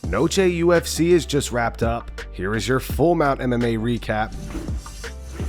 Noche UFC is just wrapped up. Here is your full Mount MMA recap.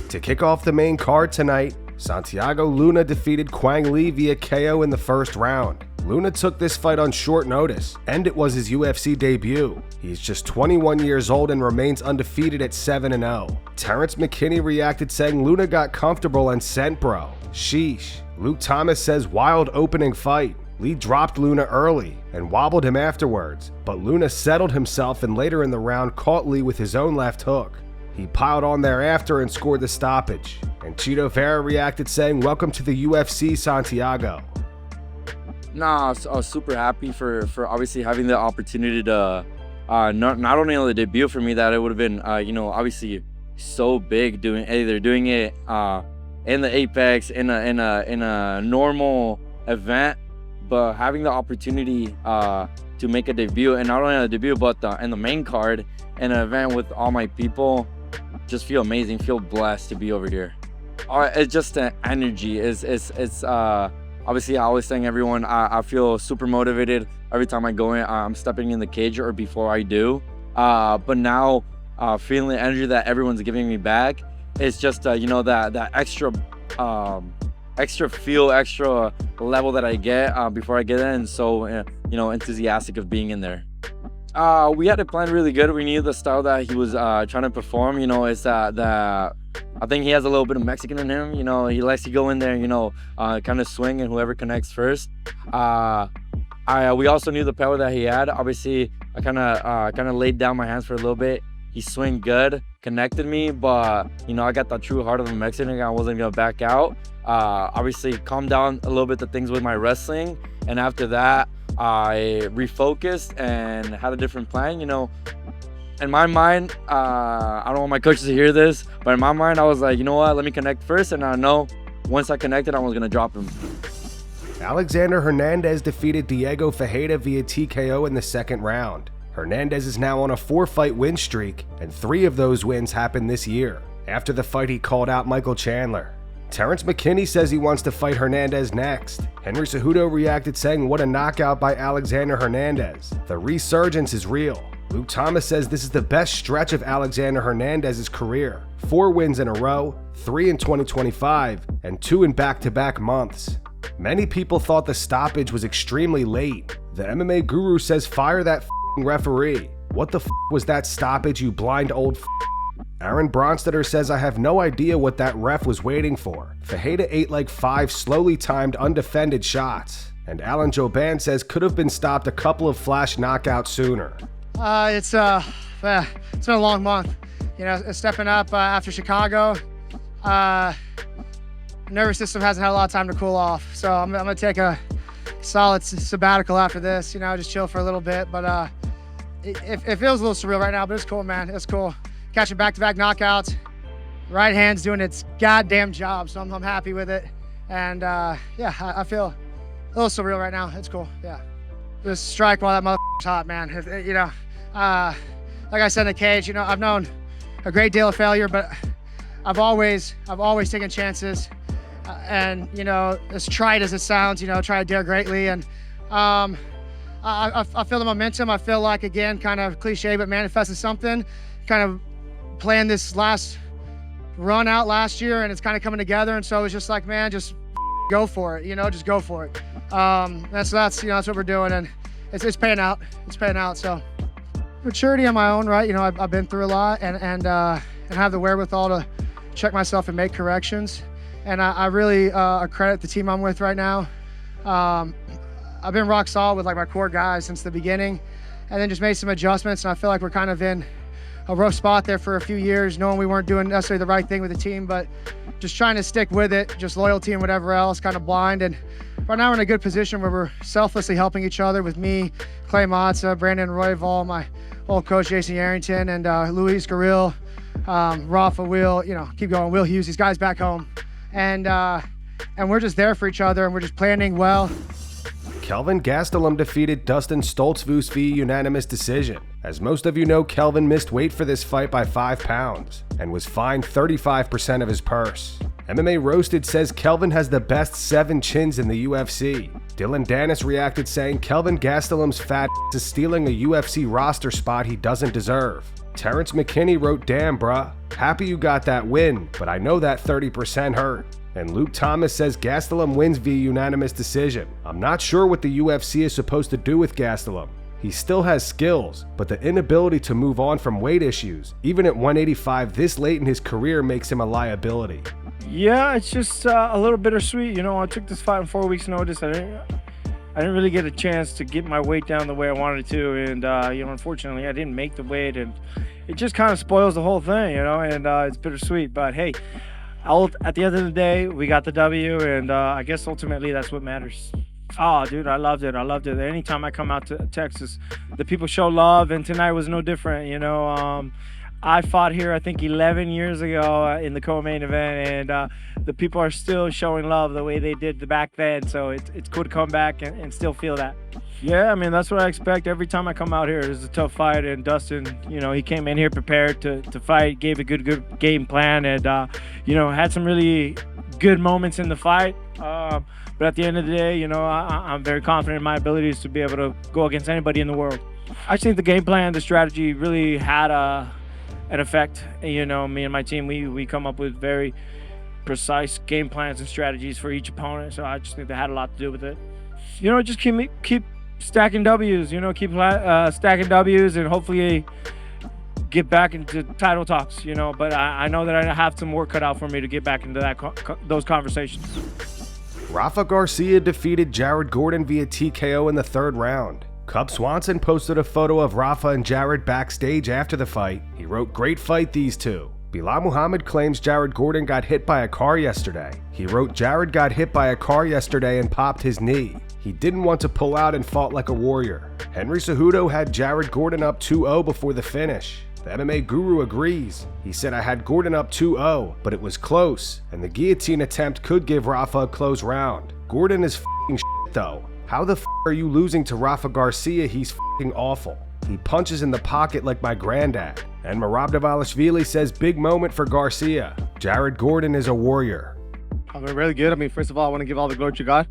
To kick off the main card tonight, Santiago Luna defeated Quang via KO in the first round. Luna took this fight on short notice, and it was his UFC debut. He's just 21 years old and remains undefeated at 7-0. Terrence McKinney reacted saying Luna got comfortable and sent bro. Sheesh. Luke Thomas says wild opening fight. Lee dropped Luna early and wobbled him afterwards, but Luna settled himself and later in the round caught Lee with his own left hook. He piled on thereafter and scored the stoppage. And Chito Ferreira reacted saying, "Welcome to the UFC, Santiago." Nah, I was super happy for obviously having the opportunity to not only on the debut for me, that it would have been obviously so big doing it in the Apex in a normal event, but having the opportunity to make a debut, and not only a debut but in the main card in an event with all my people, just feel amazing, feel blessed to be over here. It's just the energy. It's obviously, I always saying everyone, I feel super motivated every time I go in. I'm stepping in the cage or before I do. But now, feeling the energy that everyone's giving me back, it's just that extra feel, extra level that I get before I get in, and so enthusiastic of being in there. We had it planned really good. We knew the style that he was trying to perform. It's that I think he has a little bit of Mexican in him. He likes to go in there, kind of swing, and whoever connects first. We also knew the power that he had. Obviously, I kind of laid down my hands for a little bit. He swung good, connected me, but I got the true heart of a Mexican. I wasn't gonna back out. Obviously, calmed down a little bit the things with my wrestling, and after that, I refocused and had a different plan. In my mind, I don't want my coaches to hear this, but in my mind, I was like, you know what, let me connect first, and I know once I connected, I was gonna drop him. Alexander Hernandez defeated Diego Ferreira via TKO in the second round. Hernandez is now on a 4-fight win streak, and 3 of those wins happened this year. After the fight, he called out Michael Chandler. Terrence McKinney says he wants to fight Hernandez next. Henry Cejudo reacted saying, "What a knockout by Alexander Hernandez. The resurgence is real." Luke Thomas says this is the best stretch of Alexander Hernandez's career. 4 wins in a row, 3 in 2025, and 2 in back-to-back months. Many people thought the stoppage was extremely late. The MMA guru says fire that referee. What the was that stoppage, you blind old Aaron Bronstetter says, "I have no idea what that ref was waiting for. Ferreira ate like 5 slowly timed undefended shots." And Alan Joban says could have been stopped a couple of flash knockouts sooner. It's been a long month. Stepping up after Chicago. Nervous system hasn't had a lot of time to cool off. So I'm gonna take a solid sabbatical after this, just chill for a little bit. But it feels a little surreal right now, but it's cool, man. It's cool. Catching back-to-back knockouts. Right hand's doing its goddamn job, so I'm happy with it. And I feel a little surreal right now. It's cool, yeah. Just strike while that motherfucker's hot, man. Like I said in the cage, I've known a great deal of failure, but I've always taken chances. And as trite as it sounds, try to dare greatly. And I feel the momentum. I feel like, again, kind of cliche, but manifested something. Kind of planned this last run out last year, and it's kind of coming together. And so it's just like, man, just go for it. Just go for it. That's what we're doing, and it's paying out. It's paying out. So maturity on my own, right? I've been through a lot, and have the wherewithal to check myself and make corrections. And I really credit the team I'm with right now. I've been rock solid with my core guys since the beginning, and then just made some adjustments. And I feel like we're kind of in a rough spot there for a few years, knowing we weren't doing necessarily the right thing with the team, but just trying to stick with it, just loyalty and whatever else, kind of blind. And right now we're in a good position where we're selflessly helping each other with me, Clay Matza, Brandon Royval, my old coach Jason Yarrington, and Luis Garril, Rafa, Will, keep going, Will Hughes, these guys back home. And we're just there for each other, and we're just planning well. Kelvin Gastelum defeated Dustin Stoltzfus via unanimous decision. As most of you know, Kelvin missed weight for this fight by 5 pounds and was fined 35% of his purse. MMA Roasted says Kelvin has the best 7 chins in the UFC. Dylan Dennis reacted saying Kelvin Gastelum's fat is stealing a UFC roster spot he doesn't deserve. Terrence McKinney wrote, "Damn bruh, happy you got that win, but I know that 30% hurt." And Luke Thomas says Gastelum wins via unanimous decision. "I'm not sure what the UFC is supposed to do with Gastelum. He still has skills, but the inability to move on from weight issues, even at 185 this late in his career, makes him a liability." Yeah, it's just a little bittersweet. You know, I took this fight in 4 weeks' notice. I didn't really get a chance to get my weight down the way I wanted to, and you know, unfortunately, I didn't make the weight, and it just kind of spoils the whole thing, you know. And it's bittersweet, but hey, at the end of the day, we got the W, and I guess ultimately that's what matters. Oh, dude, I loved it. I loved it. Anytime I come out to Texas, the people show love, and tonight was no different, you know. I fought here, I think, 11 years ago in the co-main event, and the people are still showing love the way they did back then. So it's cool to come back and still feel that. Yeah, I mean, that's what I expect every time I come out here. It's a tough fight, and Dustin, you know, he came in here prepared to fight, gave a good game plan, and, you know, had some really good moments in the fight. But at the end of the day, you know, I'm very confident in my abilities to be able to go against anybody in the world. I think the game plan, the strategy really had an effect. You know, me and my team, we come up with very precise game plans and strategies for each opponent. So I just think they had a lot to do with it. You know, just keep stacking W's. You know, keep stacking W's, and hopefully get back into title talks. You know, but I know that I have some work cut out for me to get back into those conversations. Rafa Garcia defeated Jared Gordon via TKO in the 3rd round. Cub Swanson posted a photo of Rafa and Jared backstage after the fight. He wrote, "Great fight, these two." Bilal Muhammad claims Jared Gordon got hit by a car yesterday. He wrote, "Jared got hit by a car yesterday and popped his knee. He didn't want to pull out and fought like a warrior." Henry Cejudo had Jared Gordon up 2-0 before the finish. The MMA guru agrees. He said, "I had Gordon up 2-0, but it was close, and the guillotine attempt could give Rafa a close round. Gordon is f***ing shit though. How the f*** are you losing to Rafa Garcia? He's f***ing awful. He punches in the pocket like my granddad." And Merab Dvalishvili says, "Big moment for Garcia. Jared Gordon is a warrior." I'm really good. I mean, first of all, I want to give all the glory to God.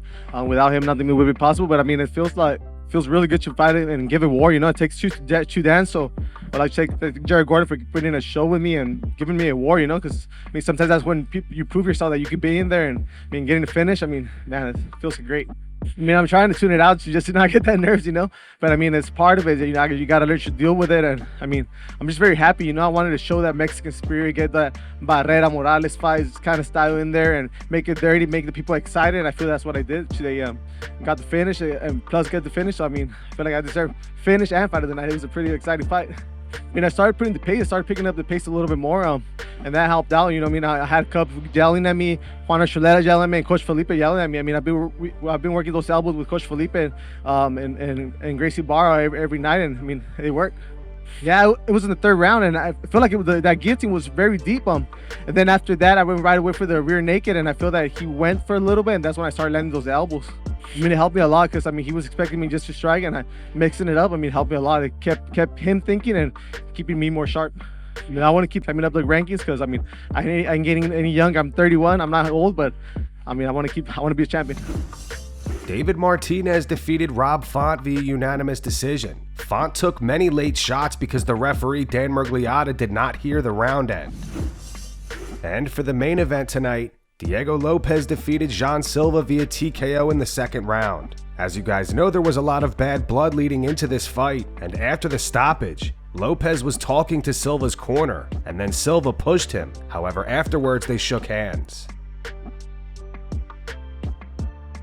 Without him, nothing would be possible. But I mean, it feels really good to fight and give a war. You know, it takes two to dance. So I'd like to thank Jared Gordon for putting in a show with me and giving me a war. You know, because I mean, sometimes that's when you prove yourself that you could be in there, and I mean, getting to finish. I mean, man, it feels great. I mean, I'm trying to tune it out to just to not get that nerves, you know. But I mean, it's part of it. You know, you gotta learn to deal with it. And I mean, I'm just very happy. You know, I wanted to show that Mexican spirit, get that Barrera Morales fight kind of style in there, and make it dirty, make the people excited. And I feel that's what I did. They got the finish, and plus get the finish. So I mean, I feel like I deserve finish and fight of the night. It was a pretty exciting fight. I mean, I started picking up the pace a little bit more, and that helped out. You know, I mean, I had Cub yelling at me, Juan Archuleta yelling at me, and Coach Felipe yelling at me. I mean, I've been working those elbows with Coach Felipe and Gracie Barra every night, and I mean, they work. Yeah, it was in the 3rd round, and I feel like that guillotine was very deep. And then after that, I went right away for the rear naked, and I feel that he went for a little bit, and that's when I started landing those elbows. I mean, it helped me a lot because I mean, he was expecting me just to strike, and I mixing it up. I mean, it helped me a lot. It kept him thinking and keeping me more sharp. I mean, I want to keep climbing up the rankings because I mean, I ain't getting any young. I'm 31. I'm not old, but I mean, I want to be a champion. David Martinez defeated Rob Font via unanimous decision. Font took many late shots because the referee Dan Murgliata did not hear the round end. And for the main event tonight, Diego Lopes defeated Jean Silva via TKO in the 2nd round. As you guys know, there was a lot of bad blood leading into this fight, and after the stoppage, Lopes was talking to Silva's corner, and then Silva pushed him. However, afterwards they shook hands.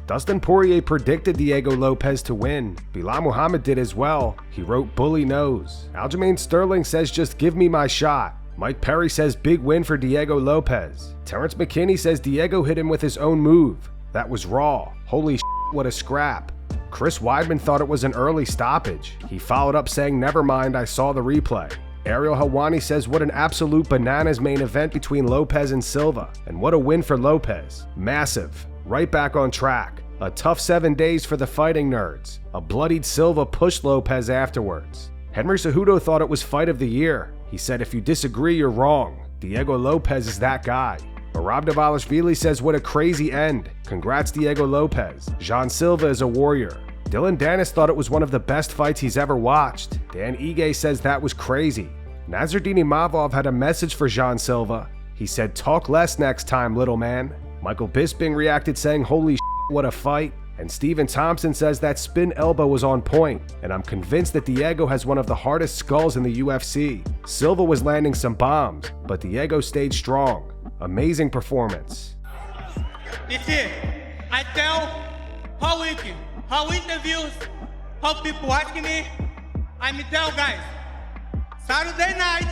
Dustin Poirier predicted Diego Lopes to win. Bilal Muhammad did as well. He wrote, "Bully nose." Aljamain Sterling says, "Just give me my shot." Mike Perry says, "Big win for Diego Lopes." Terrence McKinney says Diego hit him with his own move. That was raw. Holy shit, what a scrap. Chris Weidman thought it was an early stoppage. He followed up saying, "Never mind, I saw the replay." Ariel Helwani says, "What an absolute bananas main event between Lopes and Silva. And what a win for Lopes. Massive. Right back on track. A tough 7 days for the fighting nerds. A bloodied Silva pushed Lopes afterwards." Henry Cejudo thought it was fight of the year. He said, "If you disagree, you're wrong. Diego Lopes is that guy." Merab Dvalishvili says what a crazy end. Congrats Diego Lopes. Jean Silva is a warrior. Dylan Dennis thought it was one of the best fights he's ever watched. Dan Ige says that was crazy. Nazardini Mavov had a message for Jean Silva. He said, talk less next time, little man. Michael Bisping reacted saying, holy shit, what a fight. And Stephen Thompson says that spin elbow was on point, and I'm convinced that Diego has one of the hardest skulls in the UFC. Silva was landing some bombs, but Diego stayed strong. Amazing performance. You see, I tell how week, how interviews, how people asking me, I'm tell guys, Saturday night,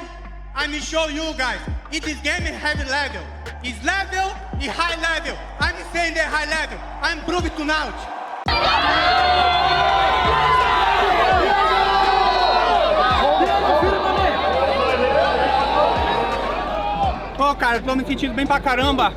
I'm show you guys, it is game in heavy level. It's level, it's high level. I'm saying that high level. I'm proving tonight. Pô, cara, eu tô me sentindo bem pra caramba.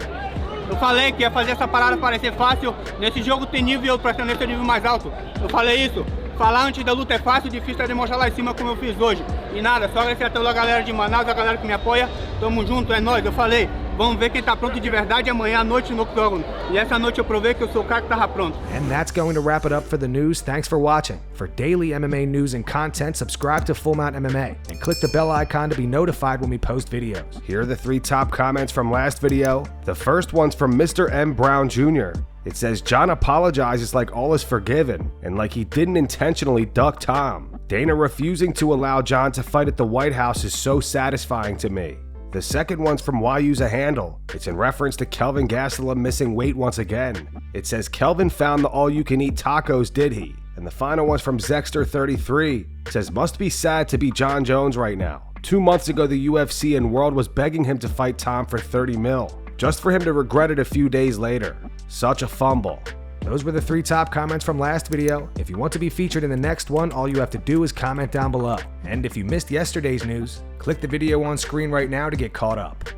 Eu falei que ia fazer essa parada parecer fácil. Nesse jogo tem nível, pra ser nesse nível mais alto. Eu falei isso. Falar antes da luta é fácil, difícil é demonstrar lá em cima como eu fiz hoje. E nada, só agradecer a toda a galera de Manaus, a galera que me apoia. Tamo junto, é nóis. Eu falei, vamos ver quem tá pronto de verdade amanhã à noite no octógono. E essa noite eu provei que eu sou o cara que tava pronto. And that's going to wrap it up for the news. Thanks for watching. For daily MMA news and content, subscribe to Full Mount MMA and click the bell icon to be notified when we post videos. Here are the 3 top comments from last video. The first one's from Mr. M. Brown Jr. It says, John apologizes like all is forgiven, and like he didn't intentionally duck Tom. Dana refusing to allow John to fight at the White House is so satisfying to me. The second one's from Why Use a Handle. It's in reference to Kelvin Gastelum missing weight once again. It says, Kelvin found the all-you-can-eat tacos, did he? And the final one's from Zexter33. It says, must be sad to be John Jones right now. 2 months ago, the UFC and World was begging him to fight Tom for 30 mil. Just for him to regret it a few days later. Such a fumble. Those were the 3 top comments from last video. If you want to be featured in the next one, all you have to do is comment down below. And if you missed yesterday's news, click the video on screen right now to get caught up.